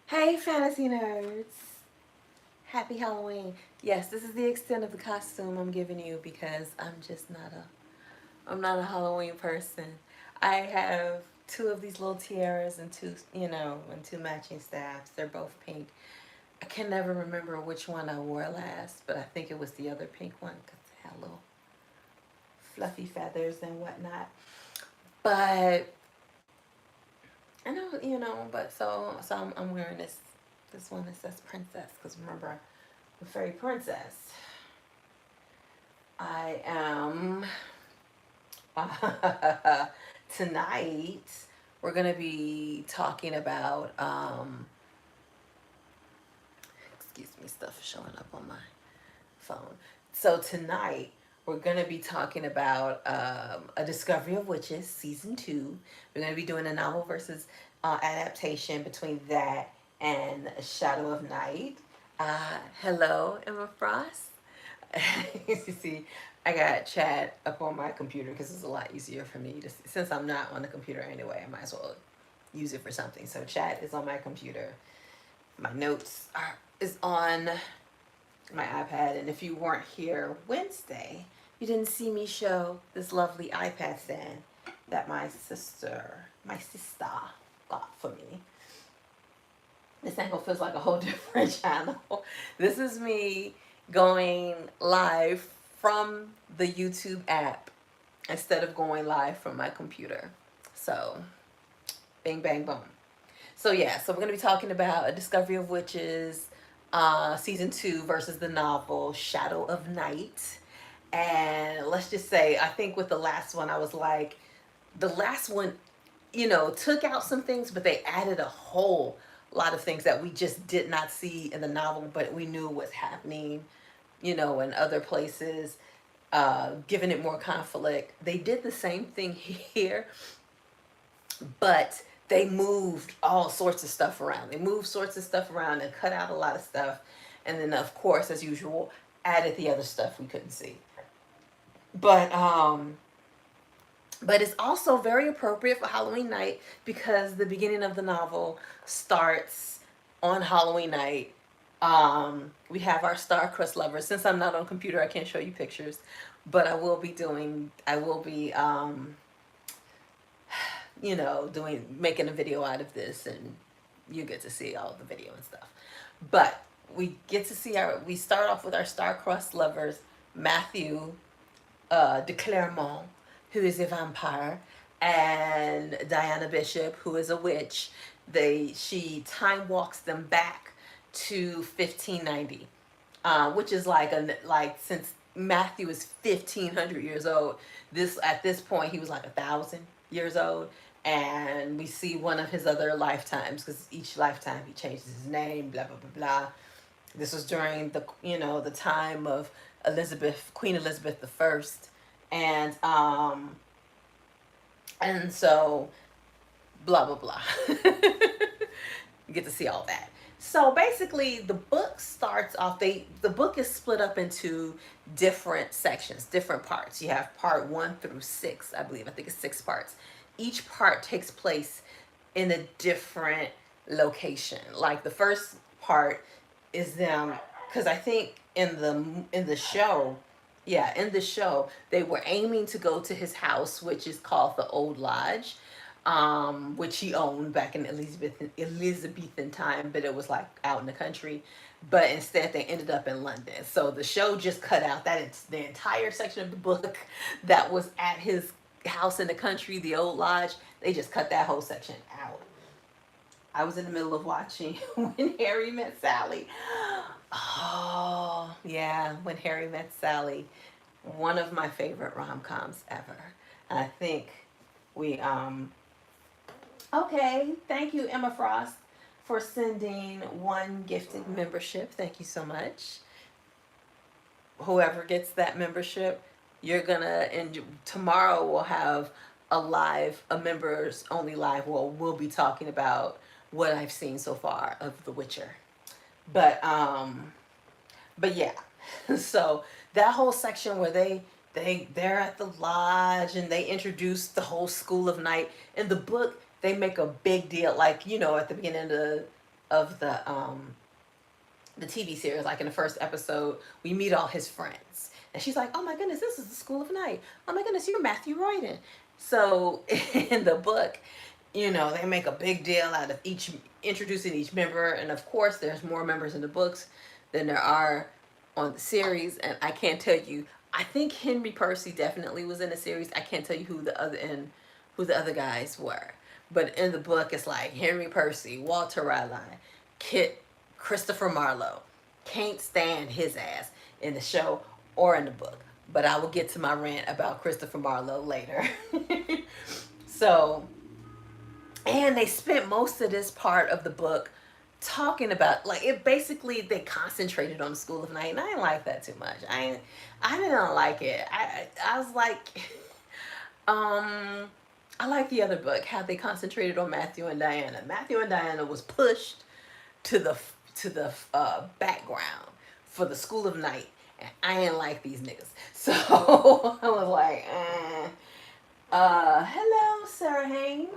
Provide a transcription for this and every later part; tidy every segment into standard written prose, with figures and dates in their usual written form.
Hey, fantasy nerds! Happy Halloween. Yes, this is the extent of the costume I'm giving you because I'm not a Halloween person. I have two of these little tiaras and two matching staffs. They're both pink. I can never remember which one I wore last, but I think it was the other pink one because it had little fluffy feathers and whatnot. But I know, but I'm wearing this one that says princess because remember the fairy princess. I am tonight. We're gonna be talking about excuse me, stuff is showing up on my phone. So tonight we're gonna be talking about A Discovery of Witches season 2. We're gonna be doing a novel versus adaptation between that and Shadow of Night. Hello, Emma Frost. You see, I got chat up on my computer because it's a lot easier for me to, since I'm not on the computer anyway, I might as well use it for something. So chat is on my computer. My notes are is on my iPad, and if you weren't here Wednesday, you didn't see me show this lovely iPad stand that my sister got for me. This angle feels like a whole different channel. This is me going live from the YouTube app instead of going live from my computer. So, bing, bang, boom. So yeah, so we're gonna be talking about A Discovery of Witches, season 2 versus the novel Shadow of Night. And let's just say, I think with the last one, I was like, the last one, took out some things, but they added a whole lot of things that we just did not see in the novel, but we knew was happening, in other places, giving it more conflict. They did the same thing here, but they moved all sorts of stuff around. They moved sorts of stuff around and cut out a lot of stuff. And then, of course, as usual, added the other stuff we couldn't see. But but it's also very appropriate for Halloween night because the beginning of the novel starts on Halloween night. We have our star-crossed lovers. Since I'm not on computer, I can't show you pictures, but I will be, making a video out of this, and you get to see all the video and stuff. But we start off with our star-crossed lovers, Matthew de Clermont, who is a vampire, and Diana Bishop, who is a witch. She time walks them back to 1590, which is like since Matthew is 1500 years old. At this point he was like 1000 years old, and we see one of his other lifetimes because each lifetime he changes his name. Blah blah blah blah. This was during the time of Queen Elizabeth I, and so blah blah blah. You get to see all that. So basically, the book starts off. The book is split up into different sections, different parts. You have part 1 through 6, I believe. I think it's 6 parts. Each part takes place in a different location. Like the first part is them, because I think in the show, yeah, in the show they were aiming to go to his house, which is called the Old Lodge, which he owned back in Elizabethan time, but it was like out in the country. But instead, they ended up in London. So the show just cut out the entire section of the book that was at his house in the country, the Old Lodge. They just cut that whole section out. I was in the middle of watching When Harry Met Sally. Oh, yeah, When Harry Met Sally. One of my favorite rom-coms ever. And I think we okay, thank you, Emma Frost, for sending one gifted membership. Thank you so much. Whoever gets that membership, you're gonna, and tomorrow we'll have a members only live. We'll be talking about what I've seen so far of The Witcher. But yeah, so that whole section where they're at the lodge and they introduce the whole school of night. In the book, they make a big deal, like at the beginning of of the TV series, like in the first episode, we meet all his friends. And she's like, oh my goodness, this is the School of Night. Oh my goodness, you're Matthew Royden. So in the book, you know, they make a big deal out of each introducing each member. And of course, there's more members in the books than there are on the series. And I can't tell you, I think Henry Percy definitely was in the series. I can't tell you who the other guys were. But in the book, it's like Henry Percy, Walter Raleigh, Kit, Christopher Marlowe. Can't stand his ass in the show or in the book. But I will get to my rant about Christopher Marlowe later. So, and they spent most of this part of the book talking about, like, it basically, they concentrated on the School of Night, and I didn't like that too much. I didn't like it. I was like, I like the other book, how they concentrated on Matthew and Diana. Matthew and Diana was pushed to the background for the School of Night, and I ain't like these niggas. So I was like, hello, Sarah Hain.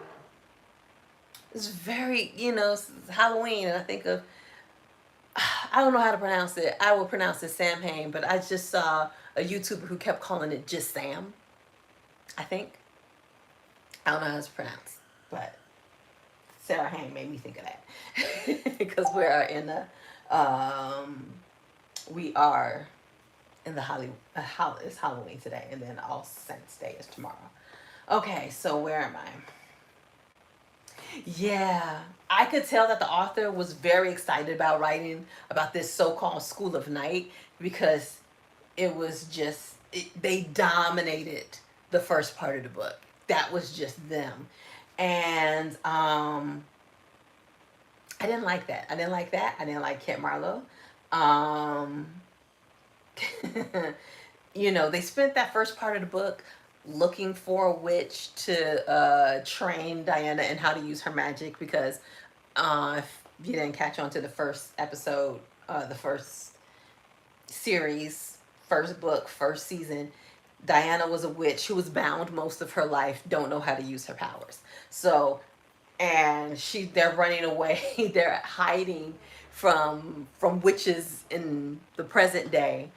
It's very, you know, it's Halloween, and I think of, I don't know how to pronounce it. I will pronounce it Sam Hain, but I just saw a YouTuber who kept calling it just Sam, I think. I don't know how it's pronounced, but Sarah Hain made me think of that. Because we are in the it's Halloween today, and then All Saints Day is tomorrow. Okay, so where am I? Yeah, I could tell that the author was very excited about writing about this so-called School of Night, because it was just, they dominated the first part of the book. That was just them. And I didn't like that. I didn't like that. I didn't like Kit Marlowe. Um, you know, they spent that first part of the book looking for a witch to train Diana in how to use her magic, because if you didn't catch on to the first episode, the first series, first book, first season, Diana was a witch who was bound most of her life, don't know how to use her powers. So, and they're running away, they're hiding from witches in the present day,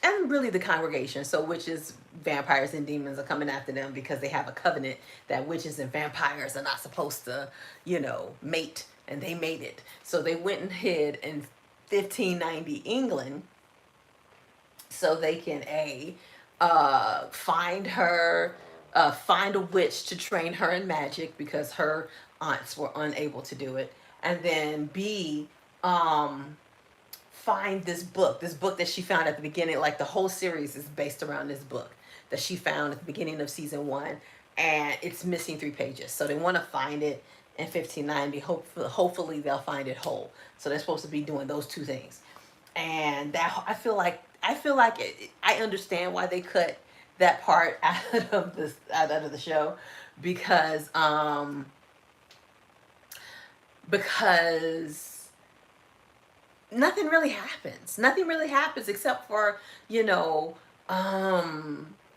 and really the congregation. So witches, vampires, and demons are coming after them because they have a covenant that witches and vampires are not supposed to, you know, mate, and they made it. So they went and hid in 1590 England so they can find her, find a witch to train her in magic, because her aunts were unable to do it, and then B, find this book that she found at the beginning. Like, the whole series is based around this book that she found at the beginning of season 1, and it's missing 3 pages. So they want to find it in 1590. Hopefully they'll find it whole. So they're supposed to be doing those 2 things. And that, I feel like I understand why they cut that part out of the show, because nothing really happens. Nothing really happens except for, you know,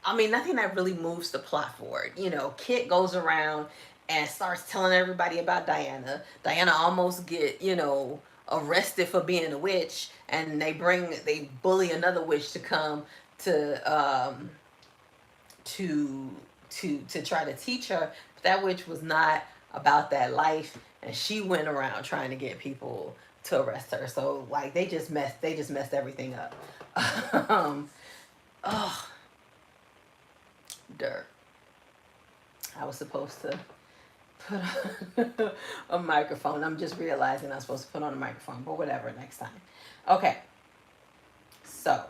I mean, nothing that really moves the plot forward. You know, Kit goes around and starts telling everybody about Diana. Diana almost get, you know, arrested for being a witch, and they bully another witch to come to try to teach her. But that witch was not about that life, and she went around trying to get people to arrest her. So, like, they just messed everything up. Oh, dirt. I was supposed to put on a microphone. I'm just realizing I'm supposed to put on a microphone, but whatever, next time. Okay. So,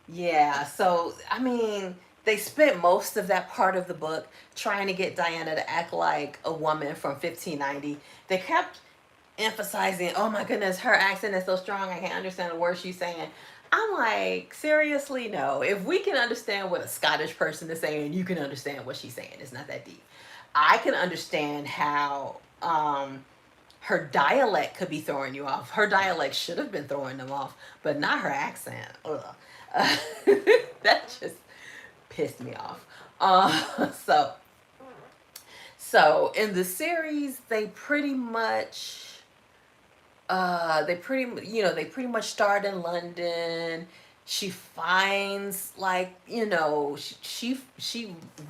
yeah. So, I mean, they spent most of that part of the book trying to get Diana to act like a woman from 1590. They kept emphasizing, oh my goodness, her accent is so strong, I can't understand the words she's saying. I'm like, seriously? No. If we can understand what a Scottish person is saying, you can understand what she's saying. It's not that deep. I can understand how her dialect could be throwing you off. Her dialect should have been throwing them off, but not her accent. Ugh. That just pissed me off. So in the series, they pretty much they pretty much start in London. She finds, like, she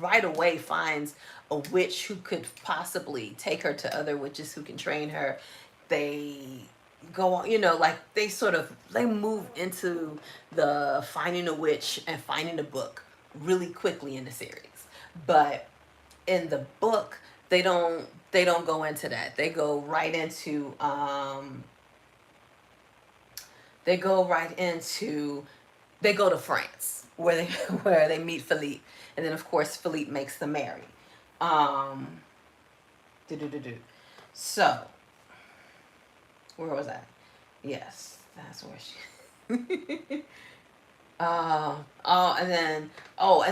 right away finds a witch who could possibly take her to other witches who can train her. They go on, like, they move into the finding a witch and finding a book really quickly in the series. But in the book, they don't go into that. They go right into they go to France, where they where they meet Philippe, and then of course Philippe makes them marry. Um, do do do do. So where was I? Yes, that's where she. And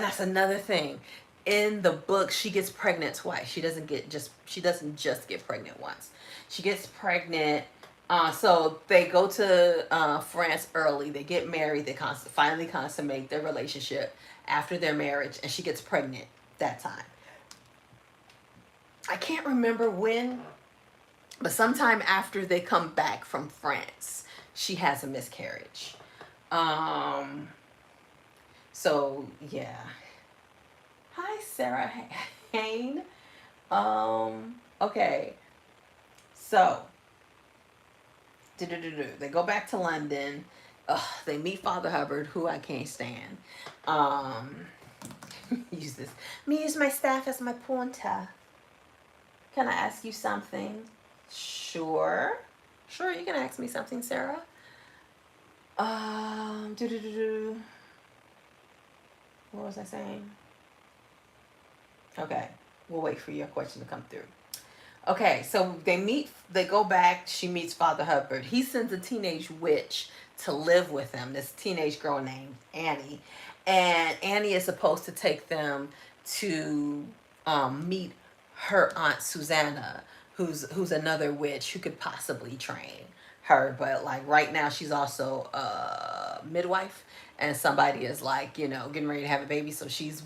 that's another thing. In the book, she gets pregnant twice. She doesn't just get pregnant once. She gets pregnant. So they go to France early. They get married. They finally consummate their relationship after their marriage, and she gets pregnant that time. I can't remember when, but sometime after they come back from France, she has a miscarriage. Um, so yeah. Hi, Sarah Hain. Okay. So, they go back to London. They meet Father Hubbard, who I can't stand. Um, use this. Let me use my staff as my pointer. Can I ask you something? Sure. Sure, you can ask me something, Sarah. Um, what was I saying? Okay, we'll wait for your question to come through. Okay, so they go back, she meets Father Hubbard. He sends a teenage witch to live with him, this teenage girl named Annie. And Annie is supposed to take them to meet her aunt Susanna, who's another witch who could possibly train her. But like right now, she's also a midwife, and somebody is like, getting ready to have a baby. So she's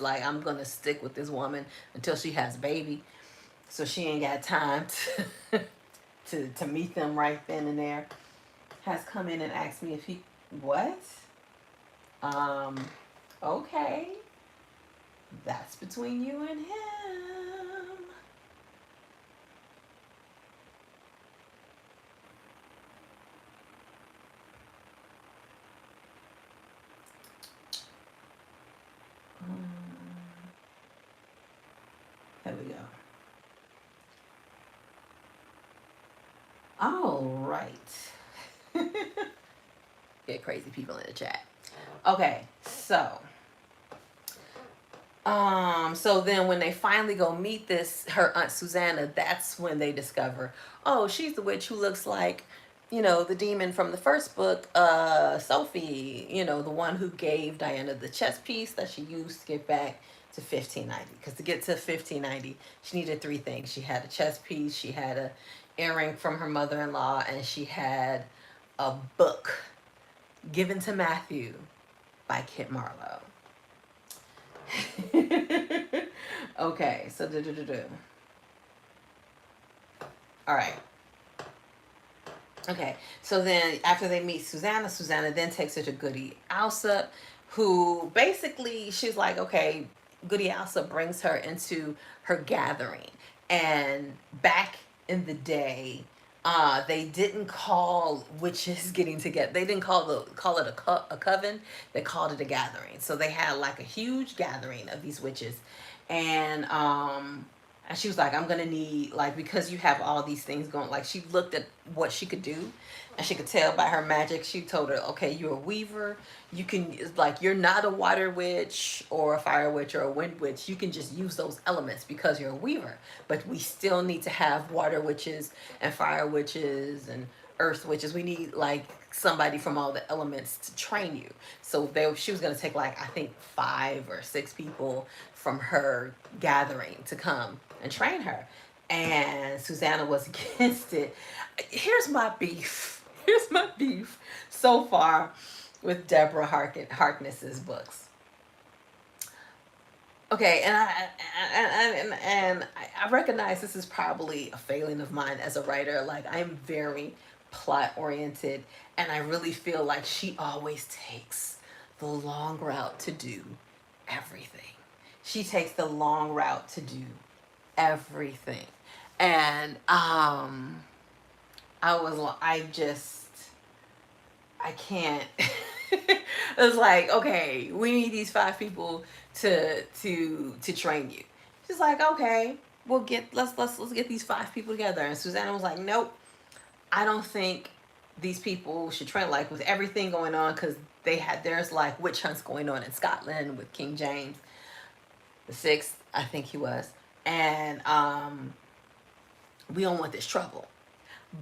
like, I'm gonna stick with this woman until she has a baby. So she ain't got time to to meet them right then and there. Has come in and asked me if he what? Um, okay. That's between you and him. Here we go. All right. Get crazy people in the chat. Okay, so then when they finally go meet her Aunt Susanna, that's when they discover, oh, she's the witch who looks like, the demon from the first book, Sophie, the one who gave Diana the chess piece that she used to get back to 1590. Because to get to 1590, she needed three things. She had a chess piece, she had a earring from her mother-in-law, and she had a book given to Matthew by Kit Marlowe. Okay, so all right. Okay, so then after they meet Susanna, Susanna then takes her to Goody Alsop, who basically, she's like, okay, Goody Alsop brings her into her gathering. And back in the day, they didn't call witches getting together. They didn't call it a coven. They called it a gathering. So they had like a huge gathering of these witches, and she was like, I'm gonna need, like, because you have all these things going. Like, she looked at what she could do, and she could tell by her magic. She told her, okay, you're a weaver. You can, like, you're not a water witch or a fire witch or a wind witch. You can just use those elements because you're a weaver. But we still need to have water witches and fire witches and earth witches. We need, like, somebody from all the elements to train you. So she was gonna take, like, I think 5 or 6 people from her gathering to come and train her. And Susanna was against it. Here's my beef. Here's my beef so far with Deborah Harkness's books. Okay, and I recognize this is probably a failing of mine as a writer. Like, I'm very plot oriented, and I really feel like she always takes the long route to do everything. She takes the long route to do everything, and I can't. It was like, okay, we need these 5 people to train you. She's like, okay, we'll get let's get these 5 people together. And Susanna was like, nope, I don't think these people should train, like with everything going on, because there's like witch hunts going on in Scotland with King James the 6th, I think he was, and we don't want this trouble.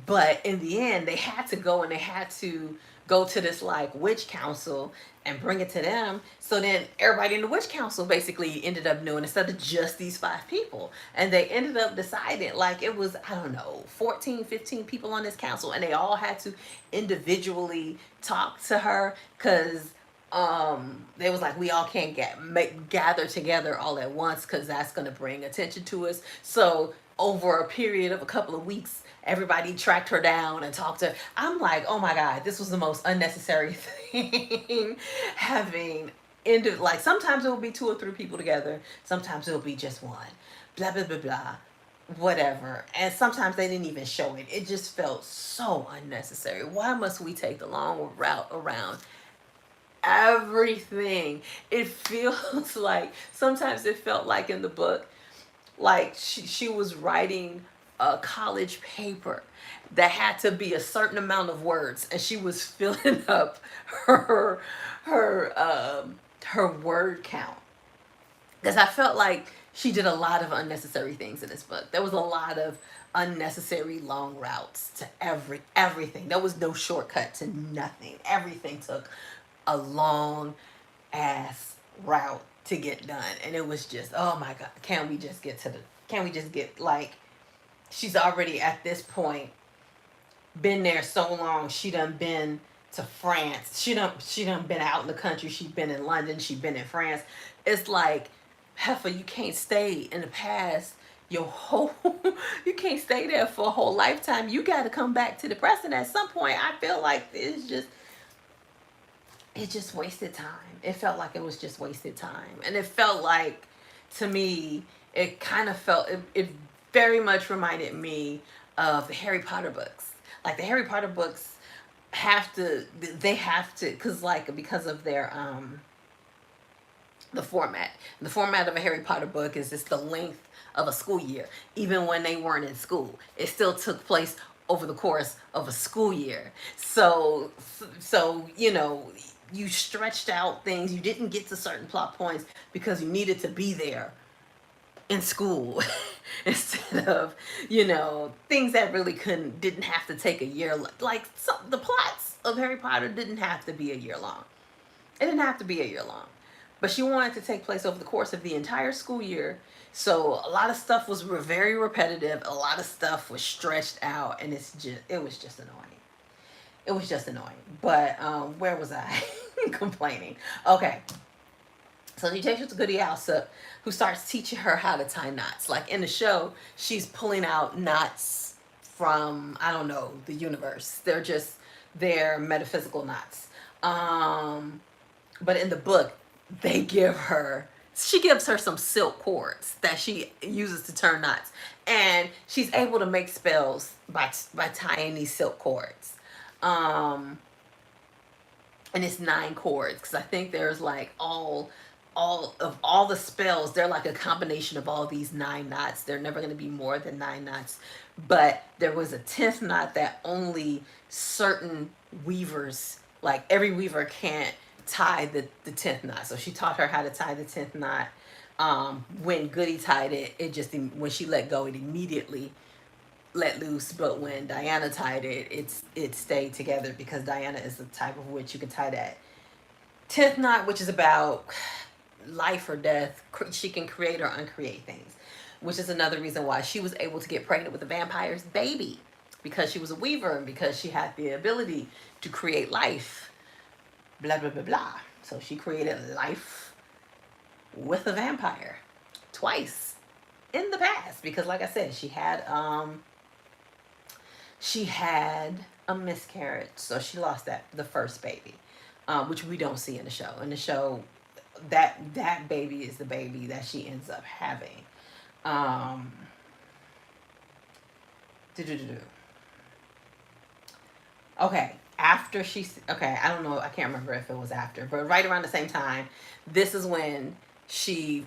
But in the end, they had to go, and they had to go to this like witch council and bring it to them. So then everybody in the witch council basically ended up doing, instead of just these 5 people. And they ended up deciding, like, it was, I don't know, 14, 15 people on this council, and they all had to individually talk to her, because they was like, we all can't gather together all at once, because that's going to bring attention to us. So over a period of a couple of weeks, everybody tracked her down and talked to her. I'm like, oh my God, this was the most unnecessary thing. Having ended, like, sometimes it will be 2 or 3 people together, sometimes it'll be just one, blah blah blah blah, whatever. And sometimes they didn't even show it. It just felt so unnecessary. Why must we take the long route around everything? It feels like, sometimes it felt like in the book, like she was writing a college paper that had to be a certain amount of words, and she was filling up her her word count, because I felt like she did a lot of unnecessary things in this book. There was a lot of unnecessary long routes to everything. There was no shortcut to nothing. Everything took a long ass route to get done, and it was just, oh my God, can we just get, like, she's already at this point been there so long. She done been to France. She done been out in the country. She's been in London. She's been in France. It's like, heifer, you can't stay in the past your whole you can't stay there for a whole lifetime. You got to come back to the present at some point. I feel like it just wasted time. It felt like it was just wasted time. And it felt like, to me, it kind of felt, it very much reminded me of the Harry Potter books. Like, the Harry Potter books they have to, because of their, the format. The format of a Harry Potter book is just the length of a school year. Even when they weren't in school, it still took place over the course of a school year. So you stretched out things. You didn't get to certain plot points because you needed to be there in school instead of things that really didn't have to take a year. Like, the plots of Harry Potter didn't have to be a year long. It didn't have to be a year long, but she wanted to take place over the course of the entire school year. So a lot of stuff was very repetitive. A lot of stuff was stretched out, and it was just annoying. It was just annoying. But where was I? Complaining. Okay. So she takes her to Goody Alsop, who starts teaching her how to tie knots. Like, in the show, she's pulling out knots from, I don't know, the universe. They're metaphysical knots. But in the book, she gives her some silk cords that she uses to turn knots. And she's able to make spells by tying these silk cords. And it's 9 chords, because I think there's like all the spells, they're like a combination of all these 9 knots. They're never going to be more than 9 knots. But there was a 10th knot that only certain weavers, like every weaver can't tie the 10th knot. So she taught her how to tie the 10th knot. When Goody tied it, when she let go, it immediately let loose. But when Diana tied it, it stayed together, because Diana is the type of witch who can tie that 10th knot, which is about life or death. She can create or uncreate things, which is another reason why she was able to get pregnant with the vampire's baby, because she was a weaver and because she had the ability to create life. Blah blah blah blah. So she created life with a vampire twice in the past, because like I said, she had a miscarriage, so she lost the first baby, which we don't see in the show. In the show, that baby is the baby that she ends up having. Um, okay, I don't know, I can't remember if it was after, but right around the same time, this is when she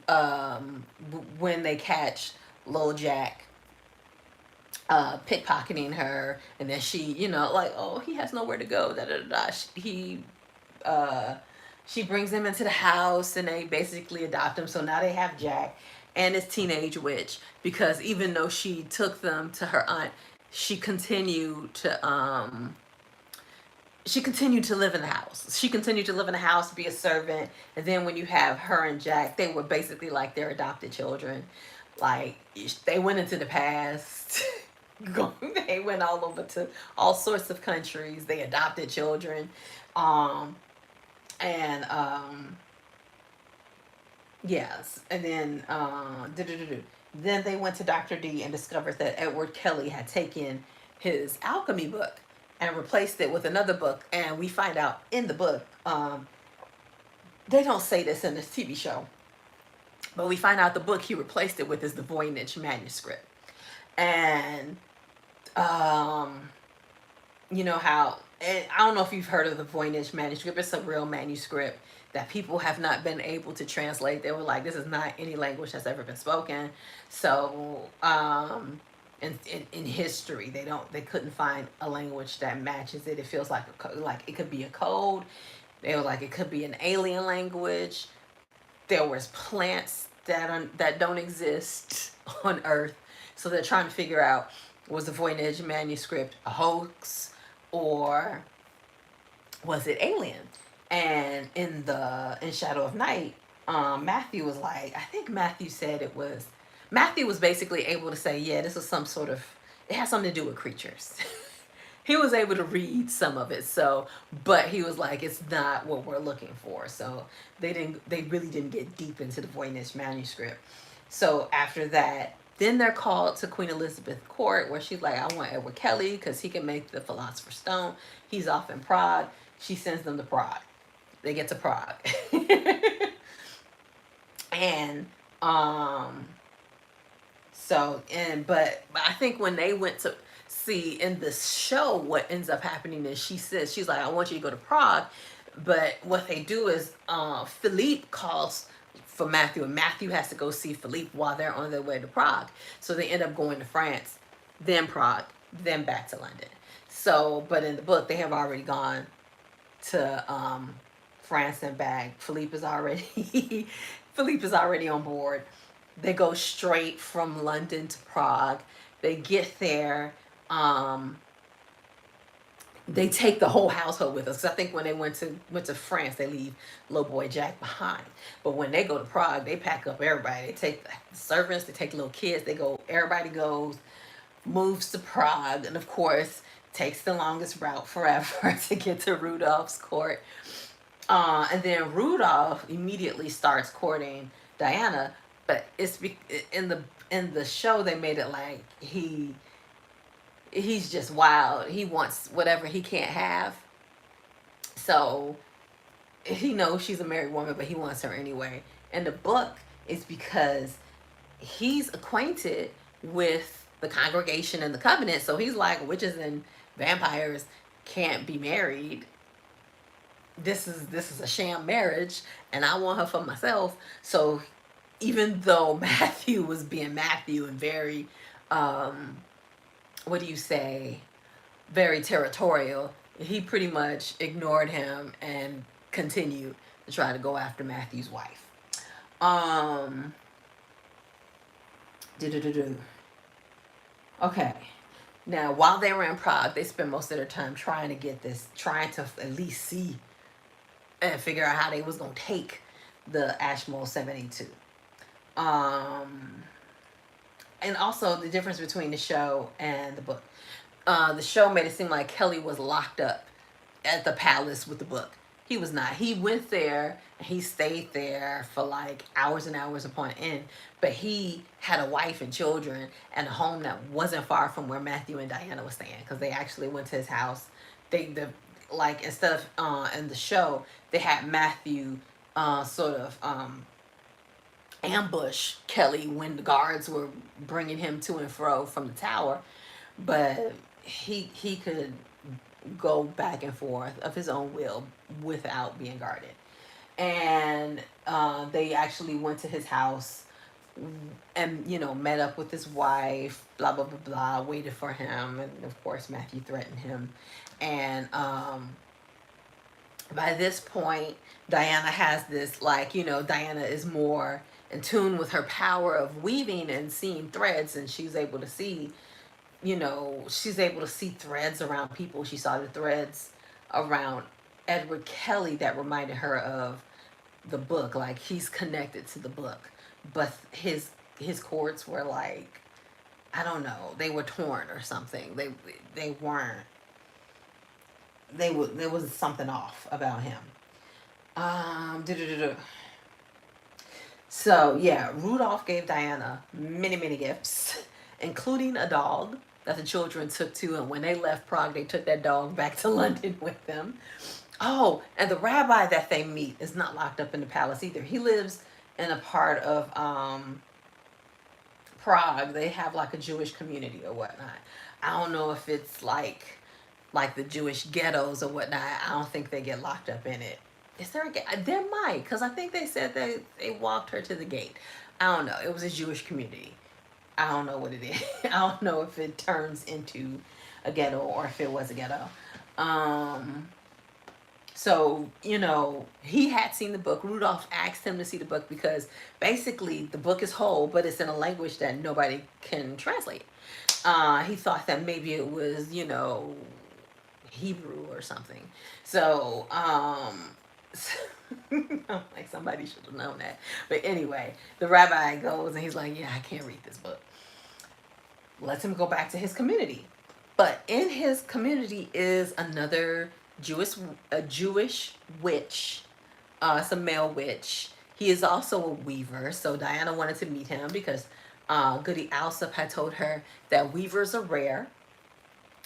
when they catch Lil Jack pickpocketing her, and then she, like, oh, he has nowhere to go, da da da. Uh, she brings him into the house, and they basically adopt him. So now they have Jack and his teenage witch, because even though she took them to her aunt, she continued to live in the house. She continued to live in the house, be a servant. And then when you have her and Jack, they were basically like their adopted children. Like, they went into the past. They went all over to all sorts of countries. They adopted children. And yes. And then then they went to Dr. D and discovered that Edward Kelly had taken his alchemy book and replaced it with another book. And we find out in the book, they don't say this in this TV show, but we find out the book he replaced it with is the Voynich manuscript. And you know how, and I don't know if you've heard of the Voynich manuscript. It's a real manuscript that people have not been able to translate. They were like, this is not any language that's ever been spoken. So in history, they couldn't find a language that matches it. It feels like like it could be a code. They were like, it could be an alien language. There was plants that don't exist on Earth. So they're trying to figure out, was the Voynich manuscript a hoax, or was it alien? And in Shadow of Night, Matthew was like, I think Matthew was basically able to say, yeah, this is some sort of, it has something to do with creatures. He was able to read some of it, so, but he was like, it's not what we're looking for. So they really didn't get deep into the Voynich manuscript. So after that, then they're called to Queen Elizabeth Court, where she's like, I want Edward Kelly because he can make the Philosopher's Stone. He's off in Prague. She sends them to Prague. They get to Prague. And but I think when they went to see in the show, what ends up happening is she's like, I want you to go to Prague. But what they do is Philippe calls for Matthew, and Matthew has to go see Philippe while they're on their way to Prague. So they end up going to France, then Prague, then back to London. So, but in the book, they have already gone to France and back. Philippe is already on board. They go straight from London to Prague. They get there. They take the whole household with us. I think when they went to France, they leave little boy Jack behind. But when they go to Prague, they pack up everybody. They take the servants, they take little kids. Everybody goes, moves to Prague, and of course, takes the longest route forever to get to Rudolph's court. And then Rudolph immediately starts courting Diana, but it's in the show they made it like he's just wild. He wants whatever he can't have. So he knows she's a married woman, but he wants her anyway. In the book, it's because he's acquainted with the congregation and the covenant. So he's like, witches and vampires can't be married. This is a sham marriage, and I want her for myself. So even though Matthew was being Matthew and very what do you say, very territorial, he pretty much ignored him and continued to try to go after Matthew's wife. Okay. Now, while they were in Prague, they spent most of their time trying to at least see and figure out how they was going to take the Ashmole 782. And also the difference between the show and the book. The show made it seem like Kelly was locked up at the palace with the book. He was not. He went there and he stayed there for like hours and hours upon end. But he had a wife and children and a home that wasn't far from where Matthew and Diana was staying, because they actually went to his house. Like, instead of in the show, they had Matthew sort of ambush Kelly when the guards were bringing him to and fro from the tower, but he could go back and forth of his own will without being guarded. And they actually went to his house and, you know, met up with his wife, blah blah blah blah, waited for him, and of course Matthew threatened him. And by this point, Diana has this, like, you know, Diana is more in tune with her power of weaving and seeing threads, and she's able to see, you know, she's able to see threads around people. She saw the threads around Edward Kelly that reminded her of the book, like he's connected to the book, but his cords were like, I don't know, they were torn or something. They weren't. There was something off about him. So yeah, Rudolph gave Diana many gifts, including a dog that the children took to, and when they left Prague, they took that dog back to London with them. Oh, and the rabbi that they meet is not locked up in the palace either. He lives in a part of Prague. They have like a Jewish community or whatnot. I don't know if it's like the Jewish ghettos or whatnot. I don't think they get locked up in it. Is there a gate? There might, because I think they said they walked her to the gate. I don't know. It was a Jewish community. I don't know what it is. I don't know if it turns into a ghetto or if it was a ghetto. So, you know, he had seen the book. Rudolph asked him to see the book because basically the book is whole, but it's in a language that nobody can translate. He thought that maybe it was, you know, Hebrew or something. So, like somebody should have known that. But anyway, the rabbi goes and he's like, yeah, I can't read this book. Lets him go back to his community. But in his community is another a Jewish witch. It's a male witch. He is also a weaver. So Diana wanted to meet him because Goody Alsop had told her that weavers are rare,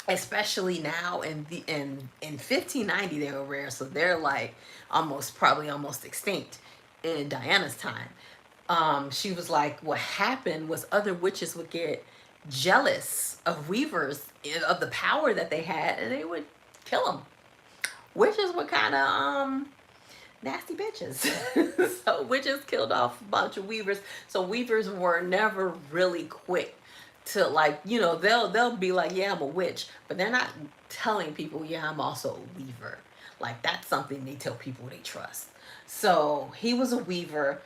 especially now in 1590 they were rare. So they're like probably almost extinct in Diana's time. She was like, what happened was other witches would get jealous of weavers, of the power that they had, and they would kill them. Witches were kind of nasty bitches. So witches killed off a bunch of weavers. So weavers were never really quick to, like, you know, they'll be like, yeah, I'm a witch, but they're not telling people, yeah, I'm also a weaver. Like, that's something they tell people they trust. So he was a weaver.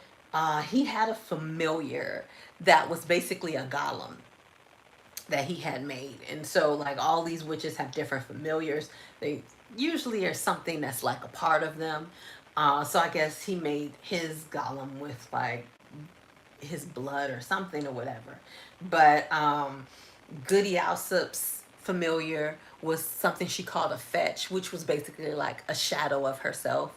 He had a familiar that was basically a golem that he had made. And so, like, all these witches have different familiars. They usually are something that's like a part of them. So I guess he made his golem with like his blood or something or whatever. But Goody Alsop's familiar was something she called a fetch, which was basically like a shadow of herself.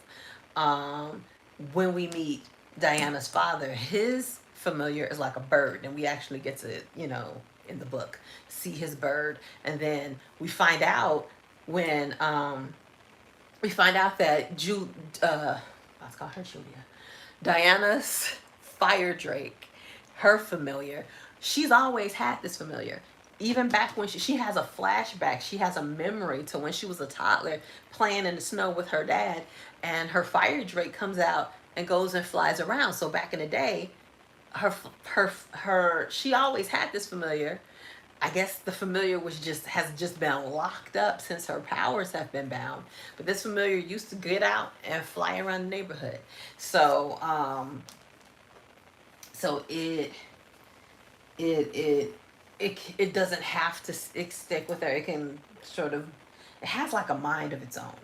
When we meet Diana's father, his familiar is like a bird, and we actually get to, you know, in the book, see his bird. And then we find out when that let's call her Julia, Diana's fire drake, her familiar, she's always had this familiar. Even back when she has a flashback, she has a memory to when she was a toddler playing in the snow with her dad, and her fire drake comes out and goes and flies around. So back in the day, she always had this familiar. I guess the familiar has just been locked up since her powers have been bound. But this familiar used to get out and fly around the neighborhood. So it doesn't have to stick with her. It can sort of, it has like a mind of its own.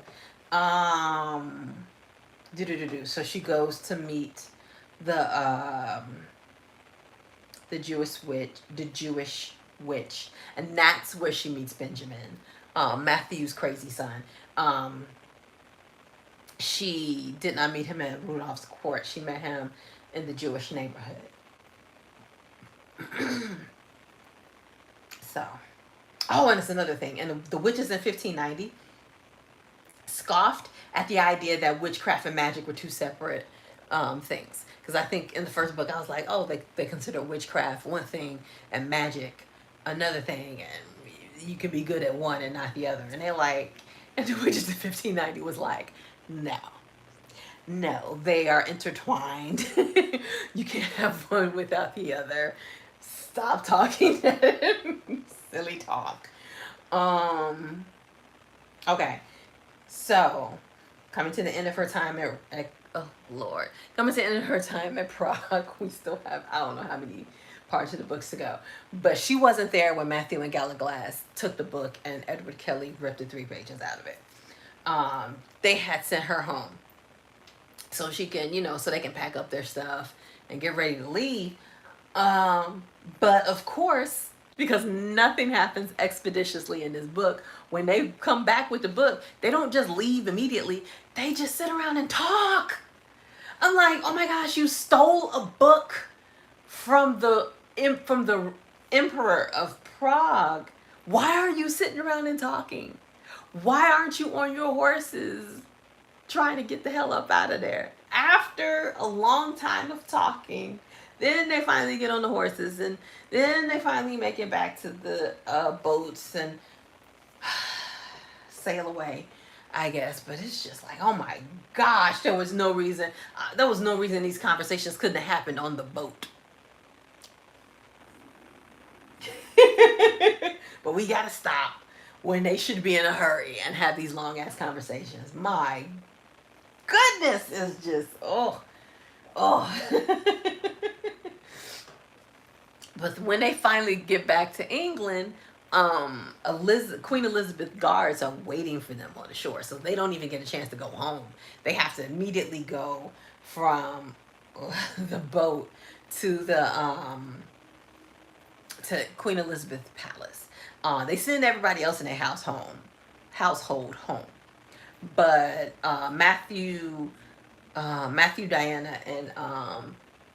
So she goes to meet the Jewish witch, and that's where she meets Benjamin, Matthew's crazy son. she did not meet him at Rudolph's court. She met him in the Jewish neighborhood. So, oh, and it's another thing. And the witches in 1590 scoffed at the idea that witchcraft and magic were two separate things. Because I think in the first book I was like, oh, they consider witchcraft one thing and magic another thing, and you can be good at one and not the other. And they're like, and the witches in 1590 was like, no, they are intertwined. You can't have one without the other. Stop talking silly talk. Okay. So, coming to the end of her time at oh Lord, coming to the end of her time at Prague, we still have, I don't know how many parts of the books to go, but she wasn't there when Matthew and Gallaglass took the book and Edward Kelly ripped the 3 pages out of it. They had sent her home so she can, so they can pack up their stuff and get ready to leave. But of course, because nothing happens expeditiously in this book, when they come back with the book, they don't just leave immediately. They just sit around and talk. I'm like, oh my gosh, you stole a book from the Emperor of Prague. Why are you sitting around and talking? Why aren't you on your horses trying to get the hell up out of there? After a long time of talking, then they finally get on the horses, and then they finally make it back to the boats and sail away, I guess. But it's just like, oh my gosh, there was no reason these conversations couldn't have happened on the boat. But we gotta stop when they should be in a hurry and have these long ass conversations. My goodness, it's just oh. But when they finally get back to England, Queen Elizabeth guards are waiting for them on the shore, so they don't even get a chance to go home. They have to immediately go from the boat to the to Queen Elizabeth's palace. They send everybody else in their household home, but Matthew, Diana, and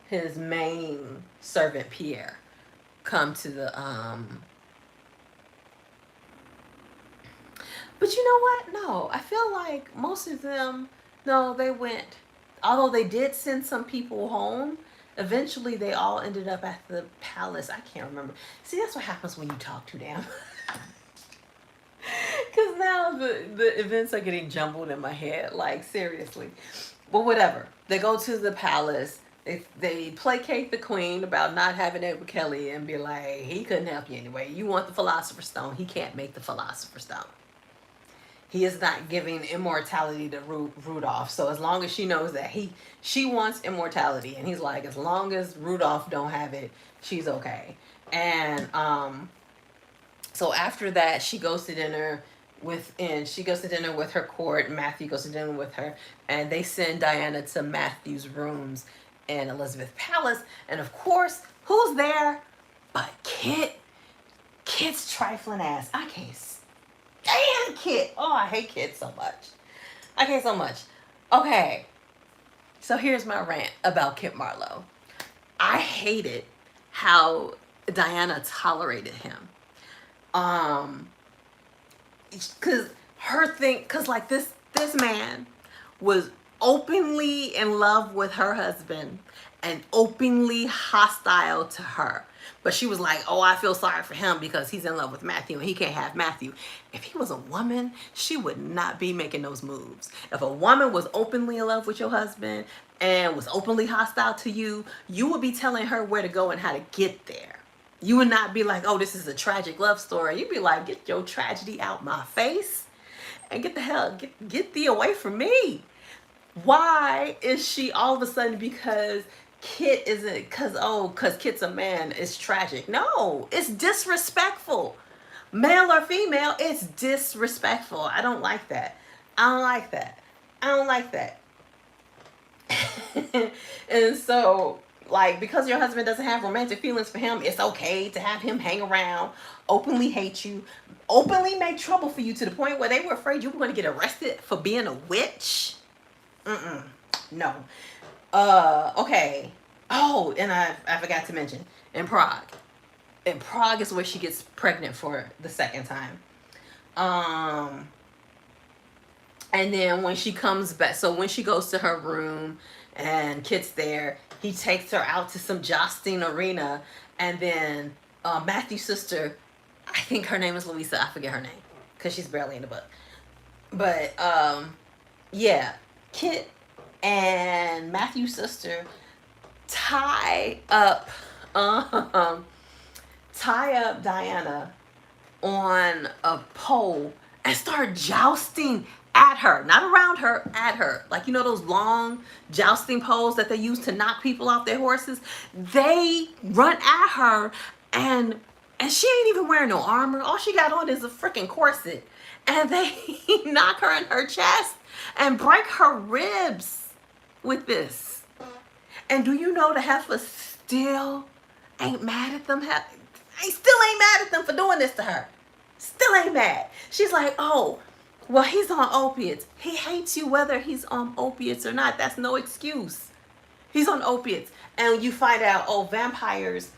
his main servant Pierre come to the but you know what? No, I feel like most of them, no, they went, although they did send some people home, eventually they all ended up at the palace. I can't remember. See, that's what happens when you talk too damn. Because now the events are getting jumbled in my head, like seriously. But whatever. They go to the palace. They placate the queen about not having Edward Kelly and be like, he couldn't help you anyway. You want the Philosopher's Stone. He can't make the Philosopher's Stone. He is not giving immortality to Rudolph. So as long as she knows that she wants immortality, and he's like, as long as Rudolph don't have it, she's okay. And so after that, she goes to dinner with her court. Matthew goes to dinner with her, and they send Diana to Matthew's rooms in Elizabeth Palace. And of course, who's there but Kit? Kit's trifling ass. I can't stand Kit. Oh, I hate Kit so much. Okay, so here's my rant about Kit Marlowe. I hated how Diana tolerated him. Cause like this man was openly in love with her husband and openly hostile to her. But she was like, oh, I feel sorry for him because he's in love with Matthew and he can't have Matthew. If he was a woman, she would not be making those moves. If a woman was openly in love with your husband and was openly hostile to you, you would be telling her where to go and how to get there. You would not be like, oh, this is a tragic love story. You'd be like, get your tragedy out my face and get thee away from me. Why is she all of a sudden, because Kit isn't, because Kit's a man, it's tragic? No, it's disrespectful. Male or female, it's disrespectful. I don't like that. And so, like, because your husband doesn't have romantic feelings for him, it's okay to have him hang around, openly hate you, openly make trouble for you to the point where they were afraid you were going to get arrested for being a witch. No. Okay. Oh, and I forgot to mention, in Prague. In Prague is where she gets pregnant for the second time. Um, and then when she comes back, so when she goes to her room and Kit's there, he takes her out to some jousting arena, and then Matthew's sister, I think her name is Louisa, I forget her name, because she's barely in the book. But yeah, Kit and Matthew's sister tie up um tie up Diana on a pole and start jousting at her, not around her, at her. Like, you know those long jousting poles that they use to knock people off their horses? They run at her, and she ain't even wearing no armor. All she got on is a freaking corset. And they knock her in her chest and break her ribs with this. And do you know the heifer still ain't mad at them? Still ain't mad at them for doing this to her. Still ain't mad. She's like, oh, well, he's on opiates. He hates you whether he's on opiates or not. That's no excuse. He's on opiates. And you find out, oh, vampires,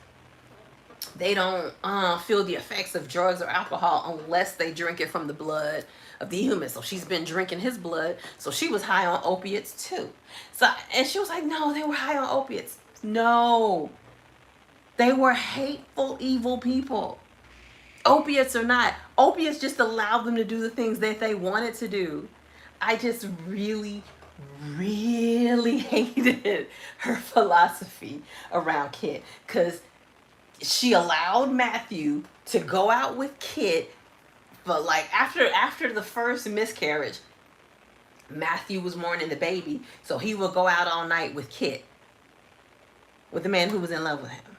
they don't feel the effects of drugs or alcohol unless they drink it from the blood of the human. So she's been drinking his blood. So she was high on opiates too. So, and she was like, no, they were high on opiates. No, they were hateful, evil people. Opiates or not, opiates just allowed them to do the things that they wanted to do. I just really, really hated her philosophy around Kit, because she allowed Matthew to go out with Kit, but like after the first miscarriage, Matthew was mourning the baby, so he would go out all night with Kit, with the man who was in love with him.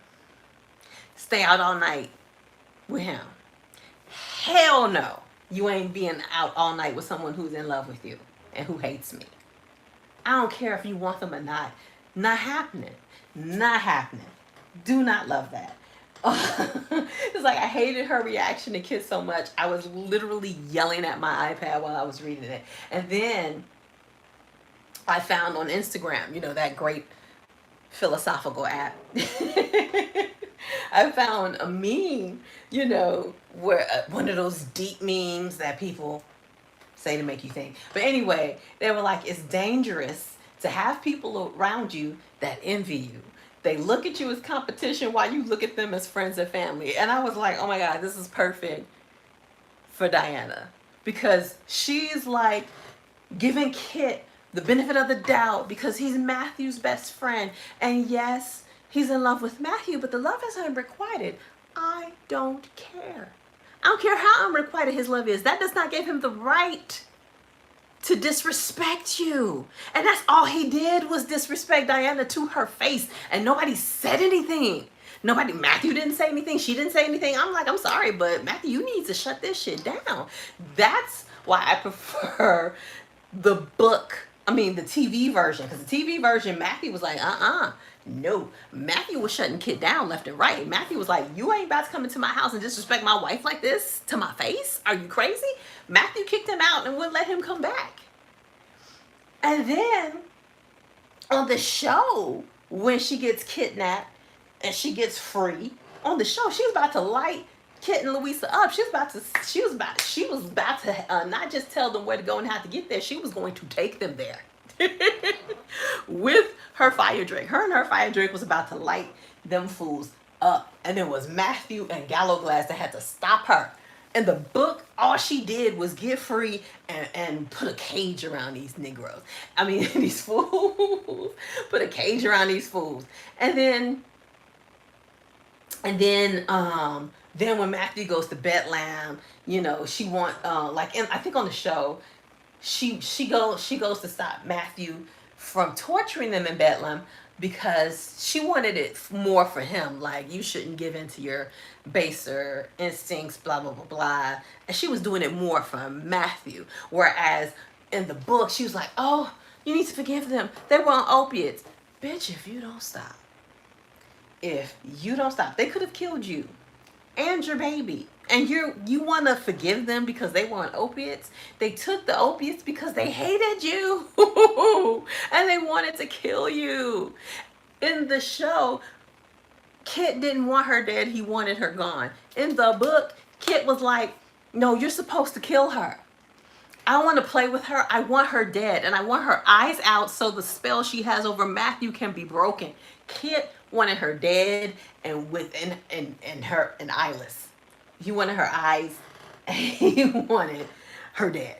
Stay out all night with him. Hell no, you ain't being out all night with someone who's in love with you and who hates me. I don't care if you want them or not. Not happening. Not happening. Do not love that. It's like I hated her reaction to Kit so much. I was literally yelling at my iPad while I was reading it. And then I found on Instagram, you know, that great philosophical app. I found a meme, you know, where one of those deep memes that people say to make you think. But anyway, they were like, it's dangerous to have people around you that envy you. They look at you as competition while you look at them as friends and family. And I was like, oh my God, this is perfect for Diana. Because she's like giving Kit the benefit of the doubt because he's Matthew's best friend. And yes, he's in love with Matthew, but the love is unrequited. I don't care. I don't care how unrequited his love is. That does not give him the right to disrespect you. And that's all he did, was disrespect Diana to her face. And nobody said anything. Matthew didn't say anything. She didn't say anything. I'm like, I'm sorry, but Matthew, you need to shut this shit down. That's why I prefer the book. I mean, the TV version. Because the TV version, Matthew was like, no. Matthew was shutting Kit down left and right. Matthew was like, you ain't about to come into my house and disrespect my wife like this to my face? Are you crazy? Matthew kicked him out and wouldn't let him come back. And then on the show, when she gets kidnapped and she gets free, on the show, she was about to light Kit and Louisa up. She was about to not just tell them where to go and how to get there. She was going to take them there. With her fire drink. Her and her fire drink was about to light them fools up. And it was Matthew and Gallowglass that had to stop her. In the book, all she did was get free and put a cage around these Negroes. I mean, these fools. Put a cage around these fools. And then when Matthew goes to Bethlehem, you know, she I think on the show, she goes to stop Matthew from torturing them in Bethlehem because she wanted it more for him. Like, you shouldn't give in to your baser instincts, blah, blah, blah, blah. And she was doing it more for Matthew. Whereas in the book, she was like, oh, you need to forgive them. They were on opiates. Bitch, if you don't stop, they could have killed you and your baby. And you want to forgive them because they were on opiates. They took the opiates because they hated you and they wanted to kill you. In the show, Kit didn't want her dead, he wanted her gone. In the book, Kit was like, no, you're supposed to kill her. I want to play with her. I want her dead, and I want her eyes out so the spell she has over Matthew can be broken. Kit wanted her dead and her and eyeless. He wanted her eyes. He wanted her dead.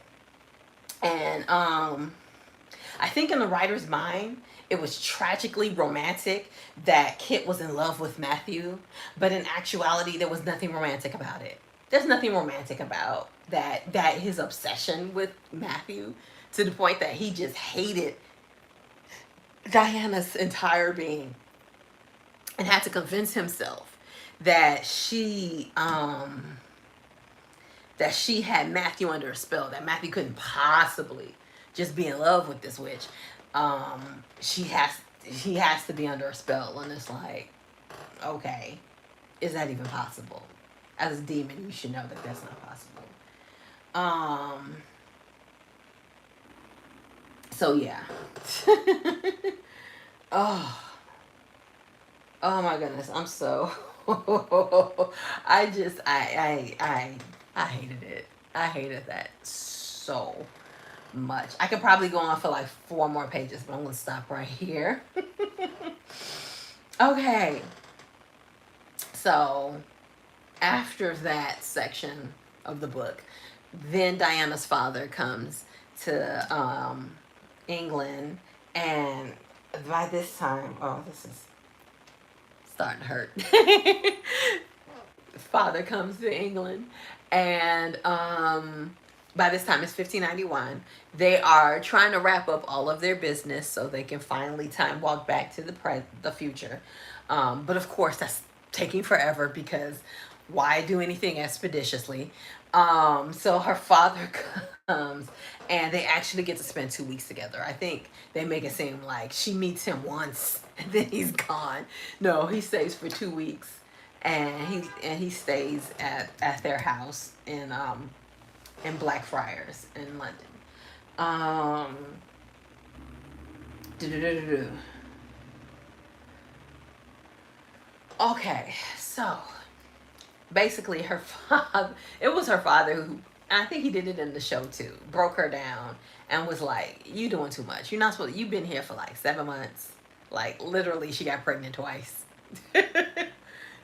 And I think in the writer's mind, it was tragically romantic that Kit was in love with Matthew, but in actuality, there was nothing romantic about it. There's nothing romantic about that his obsession with Matthew to the point that he just hated Diana's entire being and had to convince himself that she had Matthew under a spell, that Matthew couldn't possibly just be in love with this witch. He has to be under a spell, and it's like, okay, is that even possible? As a demon, you should know that that's not possible. So yeah. Oh my goodness, I'm so I hated it. I hated that so much. I could probably go on for like 4 more pages, but I'm gonna stop right here. Okay, so after that section of the book, then Diana's father comes to England, and by this time, oh, this is starting to hurt. Father comes to England, and by this time it's 1591. They are trying to wrap up all of their business so they can finally time walk back to the future. But of course that's taking forever because why do anything expeditiously? So her father comes and they actually get to spend 2 weeks together. I think they make it seem like she meets him once and then he's gone. No, he stays for 2 weeks, and he stays at their house in Blackfriars in London. Okay, so basically her father, it was her father who, I think he did it in the show too, broke her down and was like, you doing too much. You're not supposed, you've been here for like 7 months. Like literally she got pregnant twice.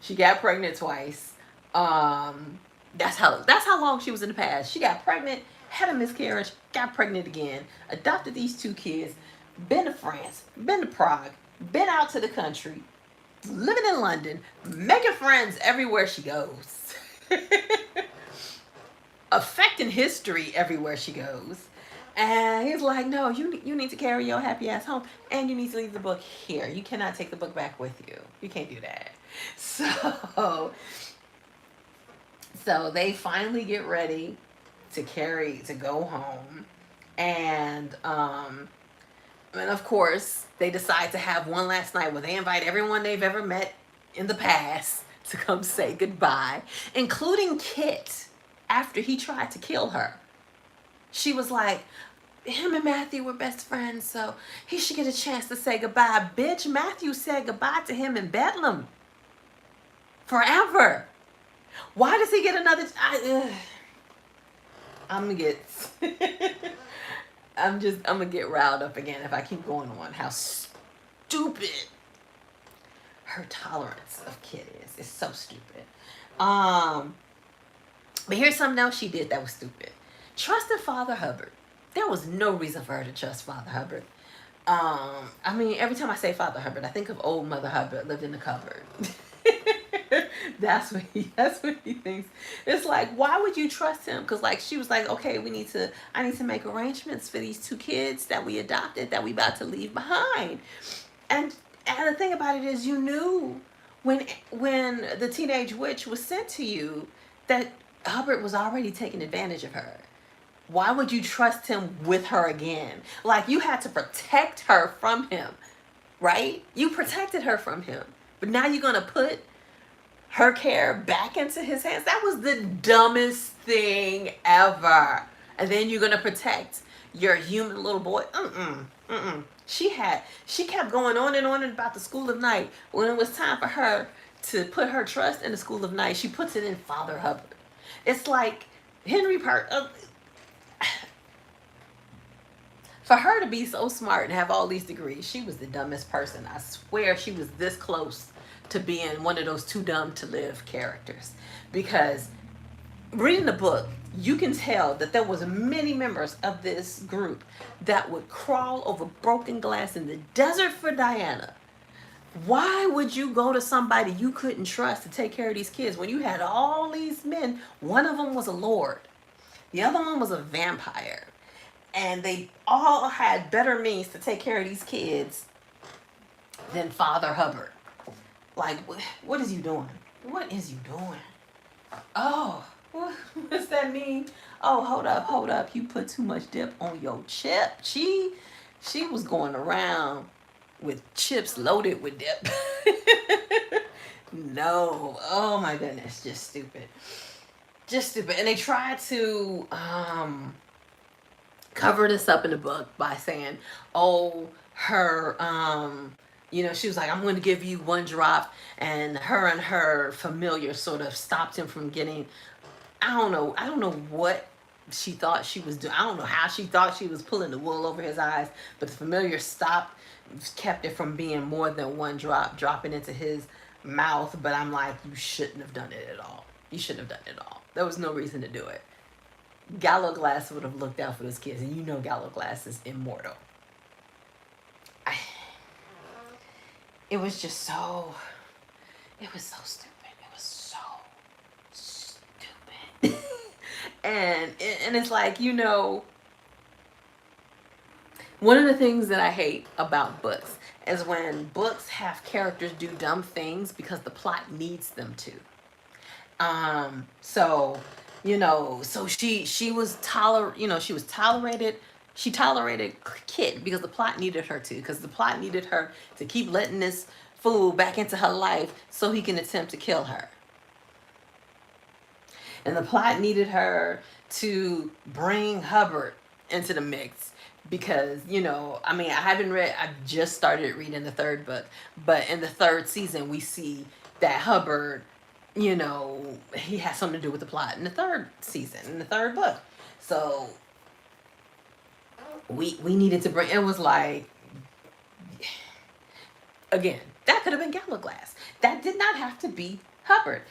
She got pregnant twice. That's how long she was in the past. She got pregnant, had a miscarriage, got pregnant again, adopted these 2 kids, been to France, been to Prague, been out to the country, living in London, making friends everywhere she goes. Affecting history everywhere she goes. And he's like, no, you need to carry your happy ass home, and you need to leave the book here. You cannot take the book back with you. You can't do that. So they finally get ready to go home. And of course, they decide to have one last night where they invite everyone they've ever met in the past to come say goodbye, including Kit, after he tried to kill her. She was like, him and Matthew were best friends, so he should get a chance to say goodbye. Bitch, Matthew said goodbye to him in Bedlam. Forever. Why does he get another... I'm gonna get... I'm gonna get riled up again if I keep going on how stupid her tolerance of Kit is. It's so stupid. But here's something else she did that was stupid. Trusted Father Hubbard. There was no reason for her to trust Father Hubbard. I mean, every time I say Father Hubbard, I think of old Mother Hubbard lived in the cupboard. That's what he thinks. It's like, why would you trust him? Because like she was like, okay, I need to make arrangements for these 2 kids that we adopted that we about to leave behind. And the thing about it is, you knew when the teenage witch was sent to you that Hubbard was already taking advantage of her. Why would you trust him with her again? Like, you had to protect her from him, right? You protected her from him. But now you're going to put her care back into his hands. That was the dumbest thing ever. And then you're gonna protect your human little boy. She kept going on and on about the school of night. When it was time for her to put her trust in the school of night, she puts it in Father Hubbard. It's like Henry Park. For her to be so smart and have all these degrees, she was the dumbest person. I swear she was this close to being one of those too dumb to live characters. Because reading the book, you can tell that there was many members of this group that would crawl over broken glass in the desert for Diana. Why would you go to somebody you couldn't trust to take care of these kids when you had all these men? One of them was a lord. The other one was a vampire. And they all had better means to take care of these kids than Father Hubbard. Like, what is you doing? What is you doing? Oh, what does that mean? Oh, hold up. You put too much dip on your chip. She was going around with chips loaded with dip. No. Oh my goodness. Just stupid. And they tried to cover this up in the book by saying, oh, her she was like, I'm going to give you one drop, and her familiar sort of stopped him from getting, I don't know what she thought she was doing. I don't know how she thought she was pulling the wool over his eyes, but the familiar kept it from being more than one drop dropping into his mouth. But I'm like, you shouldn't have done it at all. There was no reason to do it. Gallo Glass would have looked out for those kids, and Gallo Glass is immortal. It was so stupid. It was so stupid. and it's like, one of the things that I hate about books is when books have characters do dumb things because the plot needs them to. So she was tolerated. She tolerated Kit because the plot needed her to. Because the plot needed her to keep letting this fool back into her life so he can attempt to kill her. And the plot needed her to bring Hubbard into the mix. Because, I just started reading the third book. But in the third season, we see that Hubbard, he has something to do with the plot in the third season, in the third book. So we needed to bring, it was like, again, that could have been Gallo Glass. That did not have to be Hubbard.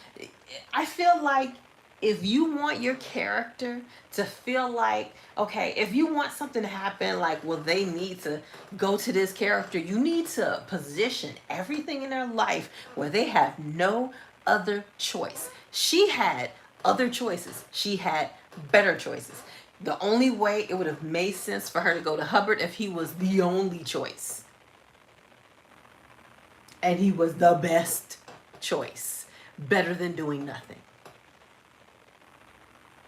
I feel like if you want your character to feel like, okay, if you want something to happen, like, well, they need to go to this character, you need to position everything in their life where they have no other choice. She had other choices. She had better choices. The only way it would have made sense for her to go to Hubbard if he was the only choice. And he was the best choice. Better than doing nothing.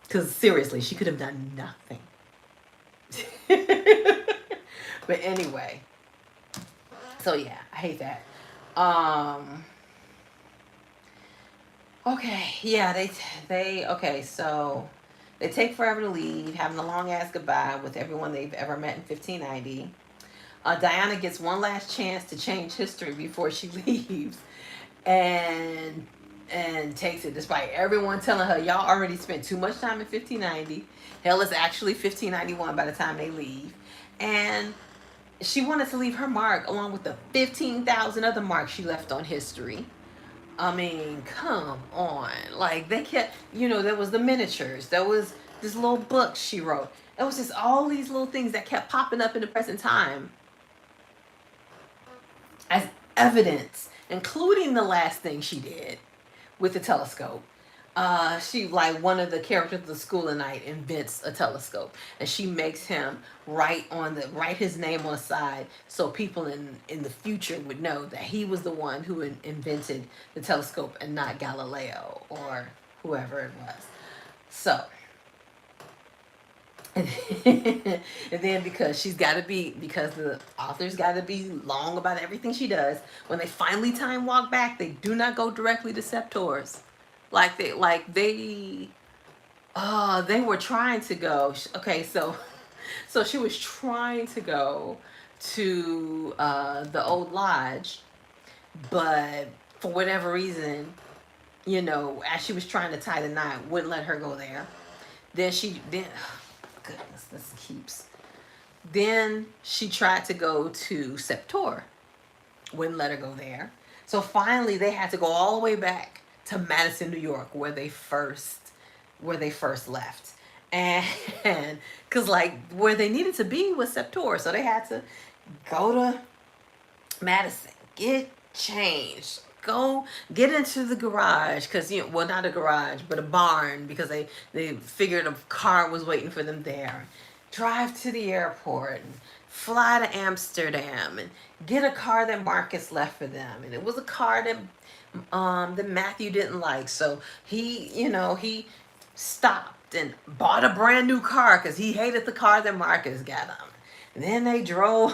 Because seriously, she could have done nothing. But anyway. So yeah, I hate that. Okay, yeah, so they take forever to leave, having a long ass goodbye with everyone they've ever met in 1590. Diana gets one last chance to change history before she leaves, and takes it despite everyone telling her, y'all already spent too much time in 1590. Hell, it's actually 1591 by the time they leave. And she wanted to leave her mark along with the 15,000 other marks she left on history. I mean, come on. Like, they kept, there was the miniatures. There was this little book she wrote. It was just all these little things that kept popping up in the present time as evidence, including the last thing she did with the telescope. She, like, one of the characters of the School of Night invents a telescope, and she makes him write his name on the side so people in the future would know that he was the one who invented the telescope and not Galileo or whoever it was. So And then because because the author's got to be long about everything she does, when they finally time walk back, they do not go directly to Septor's. They were trying to go. Okay, so she was trying to go to the old lodge, but for whatever reason, as she was trying to tie the knot, wouldn't let her go there. Then goodness, this keeps. Then she tried to go to Septor, wouldn't let her go there. So finally, they had to go all the way back to Madison, New York, where they first left, and because like where they needed to be was Septor, so they had to go to Madison, get changed, go get into the garage because well, not a garage but a barn, because they figured a car was waiting for them there, drive to the airport and fly to Amsterdam and get a car that Marcus left for them, and it was a car that Matthew didn't like, so he stopped and bought a brand new car because he hated the car that Marcus got him. And then they drove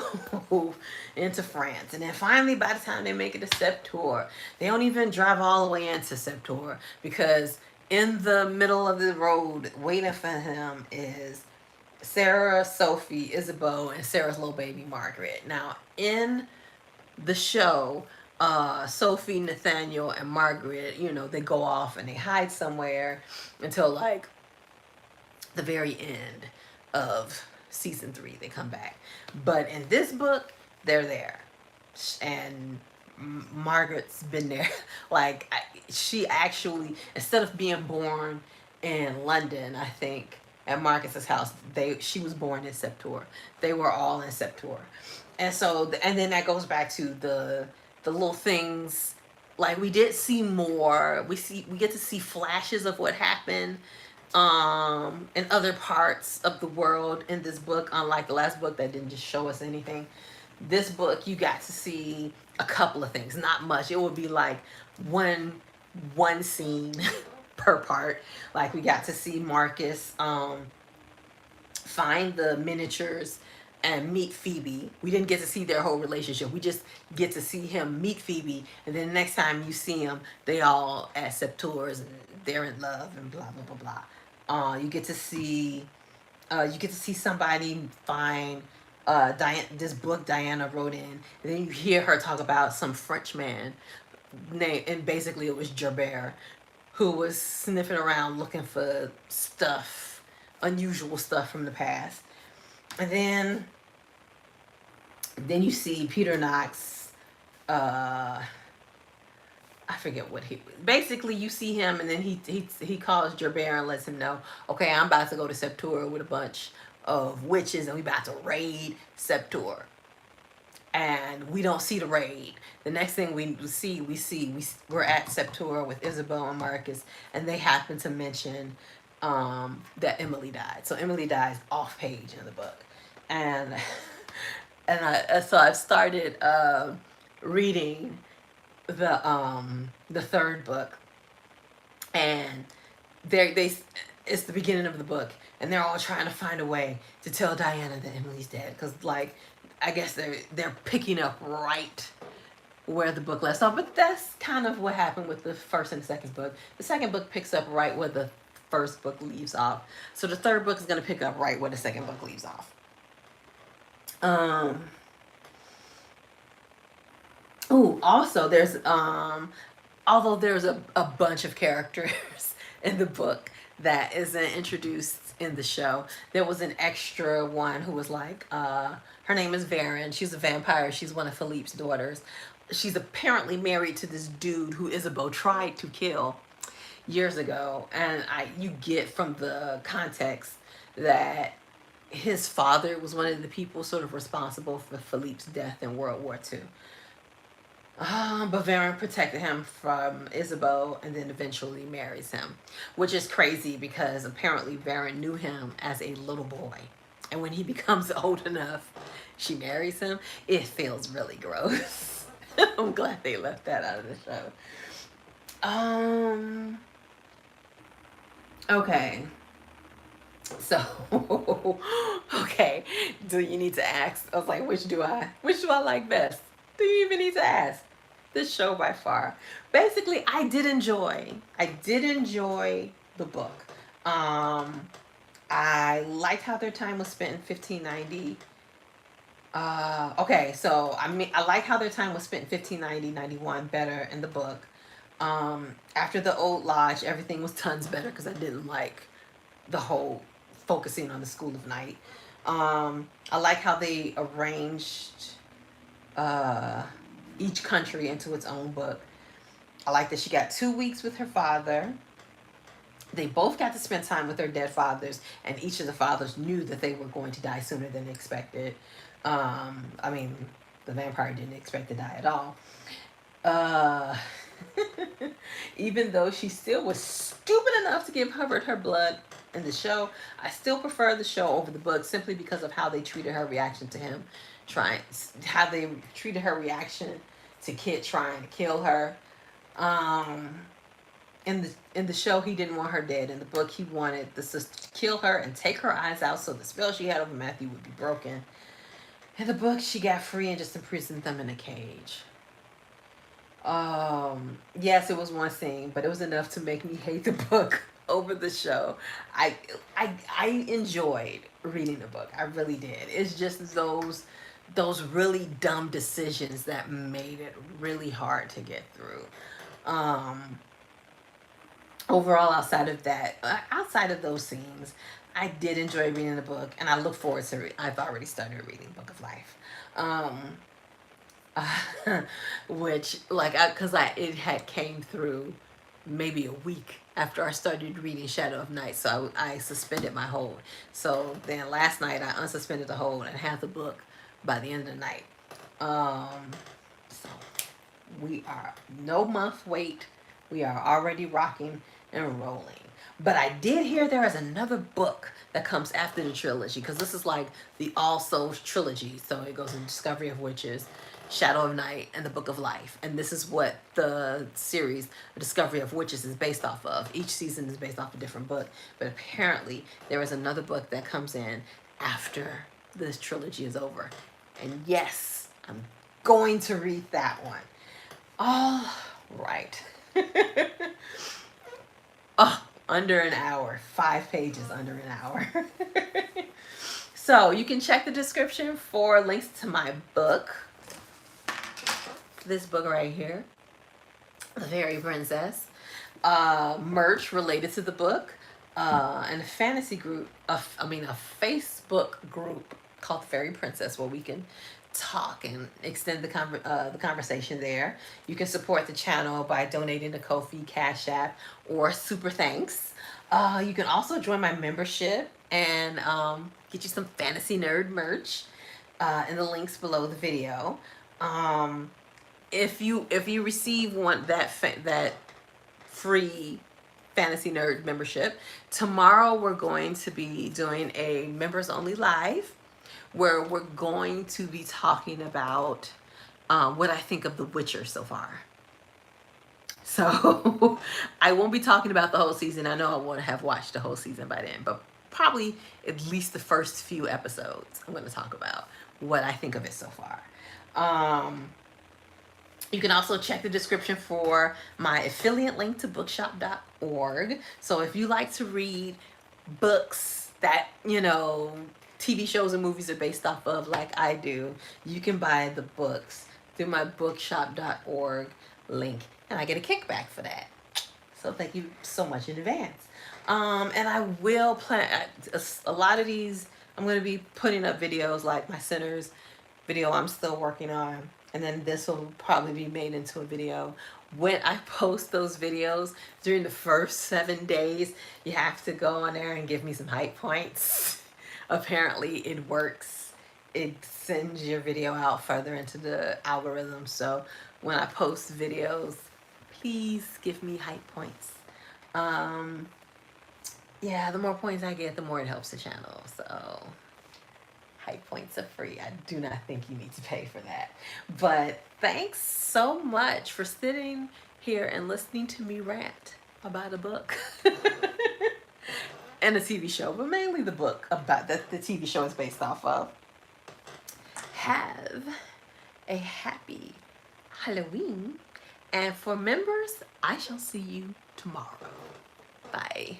into France. And then finally, by the time they make it to Septor, they don't even drive all the way into Septor, because in the middle of the road waiting for him is Sarah, Sophie, Isabeau, and Sarah's little baby Margaret. Now, in the show, Sophie, Nathaniel, and Margaret, they go off and they hide somewhere until like the very end of season 3. They come back, but in this book, they're there, and Margaret's been there. Like she actually, instead of being born in London, I think at Marcus's house, she was born in Septor. They were all in Septor, and then that goes back to the little things. Like we did see more. We get to see flashes of what happened in other parts of the world in this book, unlike the last book that didn't just show us anything. This book, you got to see a couple of things, not much. It would be like one scene per part. Like we got to see Marcus find the miniatures and meet Phoebe. We didn't get to see their whole relationship. We just get to see him meet Phoebe, and then the next time you see them, they all at Septor's and they're in love and blah blah blah blah. You get to see somebody find this book Diana wrote in, and then you hear her talk about some French man name, and basically it was Gerbert, who was sniffing around looking for stuff, unusual stuff from the past. And then you see Peter Knox. I forget what basically you see him, and then he calls Gerbert and lets him know, okay, I'm about to go to Septor with a bunch of witches, and we about to raid Septor. And we don't see the raid. The next thing we're at Septor with Isabeau and Marcus, and they happen to mention that Emily died. So Emily dies off page in the book, and so I've started reading the third book, and it's the beginning of the book, and they're all trying to find a way to tell Diana that Emily's dead, because like I guess they're picking up right where the book left off. But that's kind of what happened with the first and second book. The second book picks up right where the first book leaves off, so the third book is going to pick up right where the second book leaves off. Also there's although there's a bunch of characters in the book that isn't introduced in the show, there was an extra one who was like, her name is Varen. She's a vampire. She's one of Philippe's daughters. She's apparently married to this dude who Isabeau tried to kill years ago, and you get from the context that his father was one of the people sort of responsible for Philippe's death in World War II. But Varen protected him from Isabeau and then eventually marries him, which is crazy because apparently Varen knew him as a little boy. And when he becomes old enough, she marries him. It feels really gross. I'm glad they left that out of the show. Okay. So, okay, do you need to ask? I was like, which do I like best? Do you even need to ask? This show by far. Basically, I did enjoy the book. I liked how their time was spent in 1590. Okay, so I mean, I like how their time was spent in 1590, 91 better in the book. After the Old Lodge, everything was tons better because I didn't like the whole focusing on the School of Night. I like how they arranged uh, each country into its own book. I like that she got 2 weeks with her father. They both got to spend time with their dead fathers, and each of the fathers knew that they were going to die sooner than expected. I mean, the vampire didn't expect to die at all. Uh, Even though she still was stupid enough to give Hubbard her blood in the show, I still prefer the show over the book simply because of how they treated her reaction to him how they treated her reaction to Kit trying to kill her. Um, in the show, he didn't want her dead. In the book, he wanted the sister to kill her and take her eyes out so the spell she had over Matthew would be broken. In the book, she got free and just imprisoned them in a cage. Yes, it was one scene, but it was enough to make me hate the book over the show. I I enjoyed reading the book. I really did. It's just those really dumb decisions that made it really hard to get through. Um, Overall, outside of those scenes, I did enjoy reading the book, and I look forward to. I've already started reading Book of Life. Um, which because it had came through maybe a week after I started reading Shadow of Night, so I suspended my hold. So then last night I unsuspended the hold and had the book by the end of the night. So we are no month wait. We are already rocking and rolling. But I did hear there is another book that comes after the trilogy, because this is like the All Souls trilogy. So it goes in Discovery of Witches, Shadow of Night, and the Book of Life. And this is what the series, The Discovery of Witches, is based off of. Each season is based off a different book. But apparently there is another book that comes in after this trilogy is over. And yes, I'm going to read that one. All right. Oh, under an hour. 5 pages under an hour. So you can check the description for links to my book. This book right here, The Fairy Princess. Merch related to the book. And a fantasy group, a Facebook group called The Fairy Princess, where we can talk and extend the conversation there. You can support the channel by donating to Ko-fi, Cashapp, or Super Thanks. You can also join my membership and get you some fantasy nerd merch in the links below the video. If you receive that free fantasy nerd membership, tomorrow we're going to be doing a members only live where we're going to be talking about what I think of The Witcher so far. So I won't be talking about the whole season. I know I won't have watched the whole season by then, but probably at least the first few episodes I'm going to talk about what I think of it so far. You can also check the description for my affiliate link to bookshop.org. So if you like to read books that, TV shows and movies are based off of, like I do, you can buy the books through my bookshop.org link, and I get a kickback for that. So thank you so much in advance. And I will plan a lot of these. I'm going to be putting up videos like my Sinners video I'm still working on. And then this will probably be made into a video. When I post those videos during the first 7 days, you have to go on there and give me some hype points. Apparently it works. It sends your video out further into the algorithm. So when I post videos, please give me hype points. Yeah, the more points I get, the more it helps the channel. So hype points are free. I do not think you need to pay for that. But thanks so much for sitting here and listening to me rant about a book. and the TV show, but mainly the book about that the TV show is based off of. Have a happy Halloween. And for members, I shall see you tomorrow. Bye.